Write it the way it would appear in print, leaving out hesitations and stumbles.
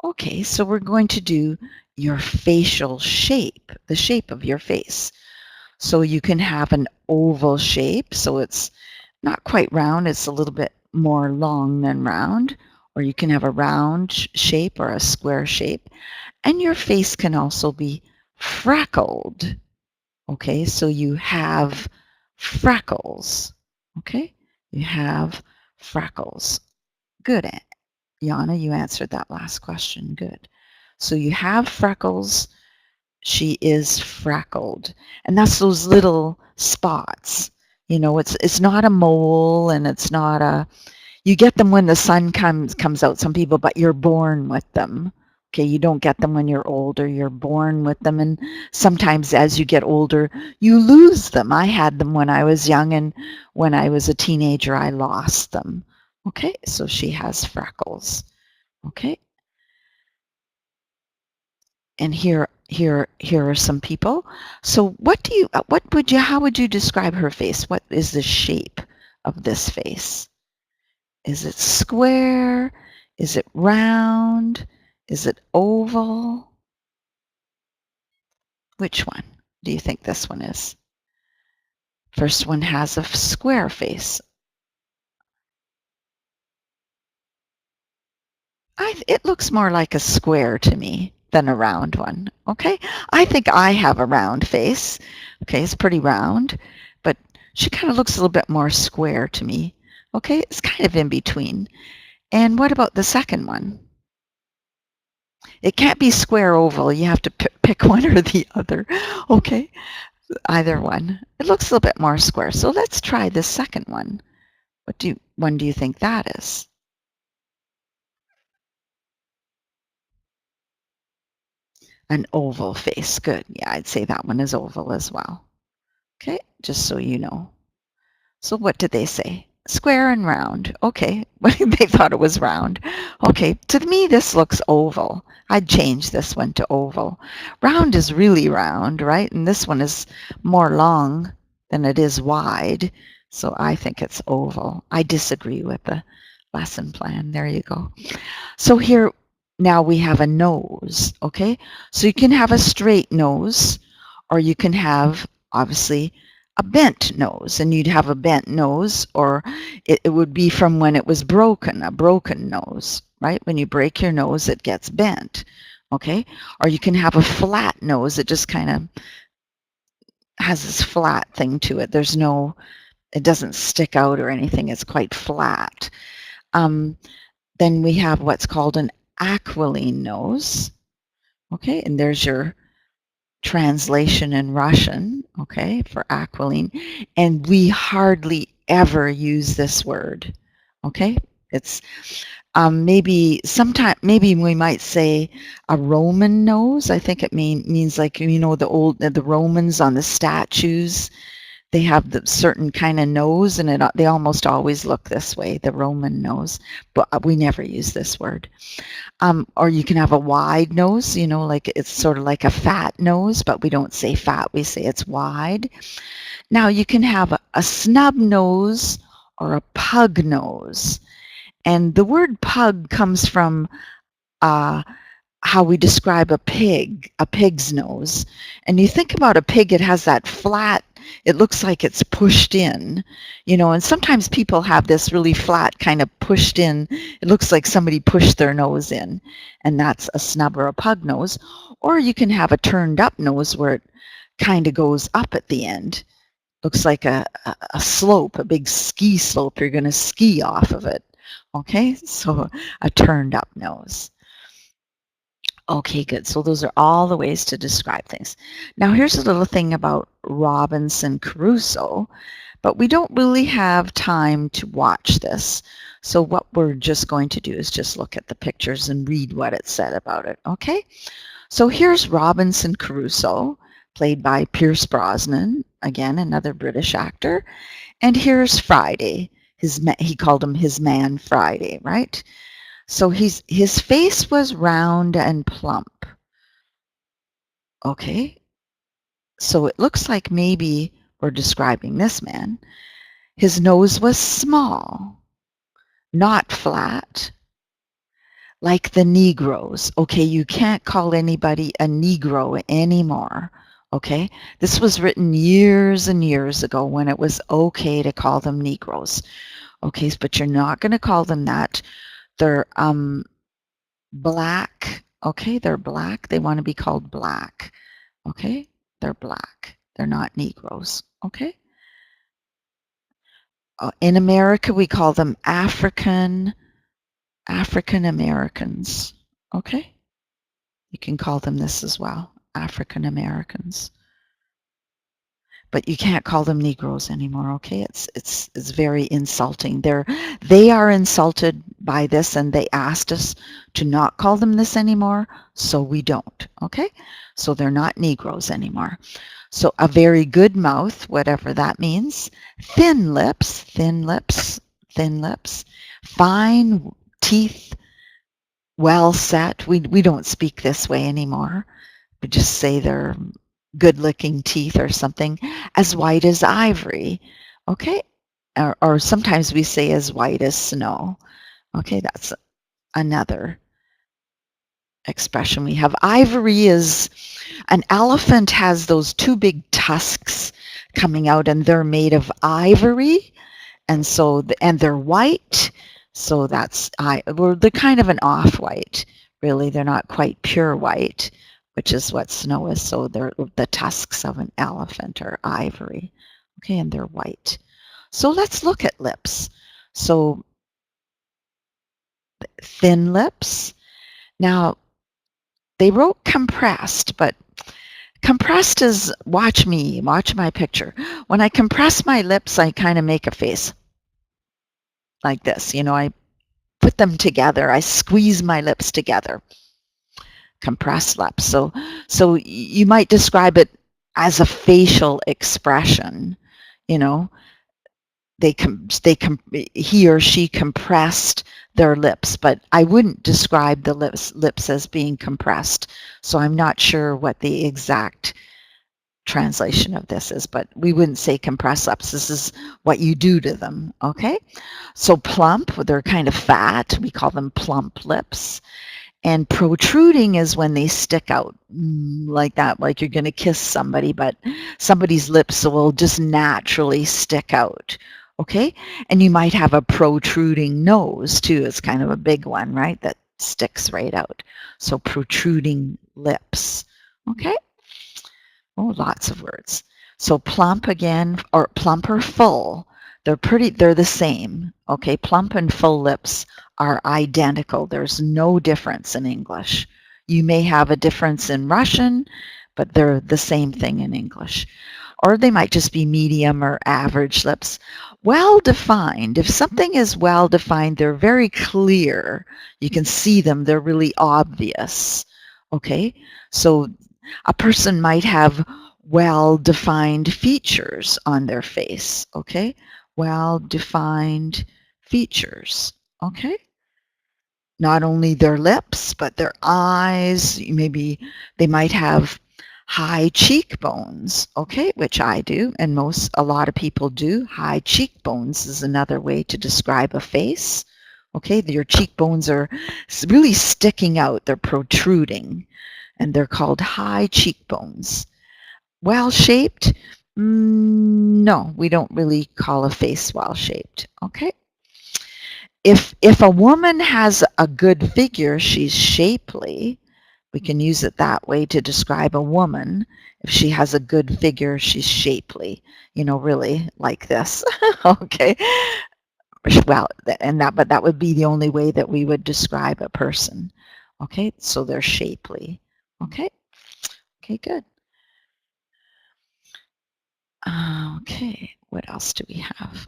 Okay, so we're going to do your facial shape, the shape of your face. So you can have an oval shape, so it's not quite round, it's a little bit more long than round, or you can have a round shape or a square shape. And your face can also be freckled. Okay, so you have freckles. Okay, you have freckles. Good, Yana, you answered that last question. Good. So you have freckles. She is freckled. And that's those little spots. You know, it's not a mole and it's not a, you get them when the sun comes out, some people, but you're born with them. Okay, you don't get them when you're older, you're born with them, and sometimes as you get older, you lose them. I had them when I was young, and when I was a teenager, I lost them. Okay, so she has freckles. Okay, and here are some people. So how would you describe her face? What is the shape of this face? Is it square? Is it round? Is it oval? Which one do you think this one is? First one has a square face. It looks more like a square to me than a round one, okay? I think I have a round face. Okay, it's pretty round, but she kind of looks a little bit more square to me. Okay, it's kind of in between. And what about the second one? It can't be square oval. You have to pick one or the other. Okay, either one. It looks a little bit more square. So let's try the second one. What one do you think that is? An oval face. Good. Yeah, I'd say that one is oval as well. Okay, just so you know. So what did they say? Square and round. Okay, they thought it was round. Okay, to me this looks oval. I'd change this one to oval. Round is really round, right? And this one is more long than it is wide. So I think it's oval. I disagree with the lesson plan. There you go. So here now we have a nose, okay? So you can have a straight nose, or you can have, obviously, a bent nose. And you'd have a bent nose, or it would be from when it was broken, a broken nose, right? When you break your nose, it gets bent, okay? Or you can have a flat nose. It just kind of has this flat thing to it. There's no, it doesn't stick out or anything. It's quite flat. Then we have what's called an aquiline nose. Okay, and there's your translation in Russian, okay, for aquiline. And we hardly ever use this word, okay? It's maybe we might say a Roman nose. I think it means like, you know, the Romans on the statues, they have the certain kind of nose, and they almost always look this way, the Roman nose, but we never use this word. Or you can have a wide nose, you know, like it's sort of like a fat nose, but we don't say fat, we say it's wide. Now you can have a snub nose or a pug nose. And the word pug comes from how we describe a pig's nose. And you think about a pig, it has that flat, it looks like it's pushed in, you know, and sometimes people have this really flat kind of pushed in, it looks like somebody pushed their nose in, and that's a snub or a pug nose. Or you can have a turned up nose where it kind of goes up at the end. Looks like a slope, a big ski slope. You're going to ski off of it. Okay, so a turned up nose. Okay, good. So those are all the ways to describe things. Now here's a little thing about Robinson Crusoe, but we don't really have time to watch this. So what we're just going to do is just look at the pictures and read what it said about it, okay? So here's Robinson Crusoe, played by Pierce Brosnan, again, another British actor. And here's Friday. He called him his man Friday, right? So his face was round and plump. Okay, so it looks like maybe we're describing this man. His nose was small, not flat, like the Negroes. Okay, you can't call anybody a Negro anymore. Okay, this was written years and years ago when it was okay to call them Negroes. Okay, but you're not going to call them that. They're black. Okay, they're black. They want to be called black. Okay, they're black. They're not Negroes. Okay. In America, we call them African Americans. Okay, you can call them this as well, African Americans. But you can't call them Negroes anymore, okay? It's very insulting. They are insulted by this, and they asked us to not call them this anymore, so we don't, okay? So they're not Negroes anymore. So a very good mouth, whatever that means. Thin lips, thin lips, thin lips. Fine teeth, well set. We don't speak this way anymore. We just say they're good-looking teeth or something. As white as ivory, okay? Or sometimes we say as white as snow. Okay, that's another expression we have. Ivory is, an elephant has those two big tusks coming out, and they're made of ivory, and so and they're white. So that's well, they're kind of an off-white. Really, they're not quite pure white, which is what snow is. So they're the tusks of an elephant are ivory. Okay, and they're white. So let's look at lips. So thin lips. Now, they wrote compressed, but compressed is, watch me, watch my picture. When I compress my lips, I kind of make a face like this. You know, I put them together. I squeeze my lips together. Compressed lips. So you might describe it as a facial expression. You know, he or she compressed their lips, but I wouldn't describe the lips as being compressed. So I'm not sure what the exact translation of this is, but we wouldn't say compressed lips. This is what you do to them, okay? So plump, they're kind of fat. We call them plump lips. And protruding is when they stick out like that, like you're going to kiss somebody, but somebody's lips will just naturally stick out, okay? And you might have a protruding nose too. It's kind of a big one, right, that sticks right out. So protruding lips, okay? Oh, lots of words. So plump again, or plump or full. They're the same. Okay, plump and full lips are identical. There's no difference in English. You may have a difference in Russian, but they're the same thing in English. Or they might just be medium or average lips. Well-defined. If something is well-defined, they're very clear. You can see them. They're really obvious. Okay, so a person might have well-defined features on their face, okay? Well-defined features, okay? Not only their lips, but their eyes. Maybe they might have high cheekbones, okay, which I do, and a lot of people do. High cheekbones is another way to describe a face. Okay, your cheekbones are really sticking out. They're protruding, and they're called high cheekbones. Well-shaped? No, we don't really call a face well-shaped, okay? If a woman has a good figure, she's shapely. We can use it that way to describe a woman. If she has a good figure, she's shapely, you know, really like this, okay? Well, but that would be the only way that we would describe a person, okay? So they're shapely, okay? Okay, good. Okay, what else do we have?